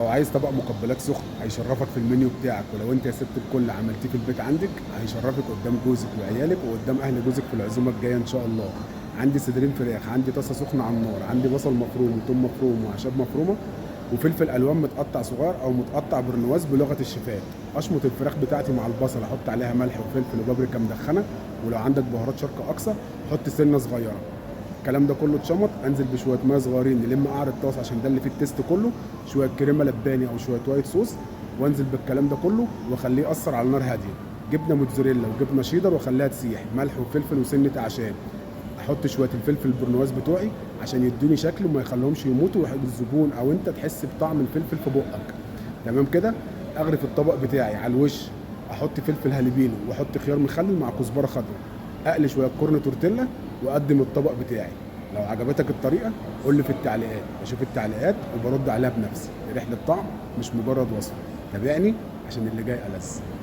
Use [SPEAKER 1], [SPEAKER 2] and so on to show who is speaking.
[SPEAKER 1] لو عايز طبق مقبلات سخن هيشرفك في المنيو بتاعك، ولو انت يا ست الكل عملتيه في البيت عندك هيشرفك قدام جوزك وعيالك وقدام اهل جوزك في العزومه الجايه ان شاء الله. عندي صدرين فراخ، عندي طاسه سخنه على النار، عندي بصل مفروم وثوم مفروم واعشاب مفرومه وفلفل الوان متقطع صغير او متقطع برنواز بلغه الشيفات. اشمط الفراخ بتاعتي مع البصل، احط عليها ملح وفلفل وبابريكا مدخنه، ولو عندك بهارات شرق اقصى حط سنه صغيره. الكلام ده كله اتشمط، انزل بشويه ميه صغيرين نلم قعر الطاسه عشان ده اللي فيه التيست كله، شويه كريمه لباني او شويه وايت صوص، وانزل بالكلام ده كله واخليه يأثر على نار هاديه. جبنه موتزاريلا وجبنه شيدر واخليها تسيح، ملح وفلفل وسنه اعشاب. احط شويه الفلفل البرنواز بتوعي عشان يدوني شكل وما يخليهمش يموتوا الزبون او انت تحس بطعم الفلفل في بقك. تمام كده. اغرف الطبق بتاعي على الوش، احط فلفل هالبينو واحط خيار مخلل مع كزبره خضراء، اقلي شويه كورن تورتيلا واقدم الطبق بتاعي. لو عجبتك الطريقه قول لي في التعليقات، بشوف التعليقات وبرد عليها بنفسي. رحله طعم مش مجرد وصفه. تابعني عشان اللي جاي ألذ.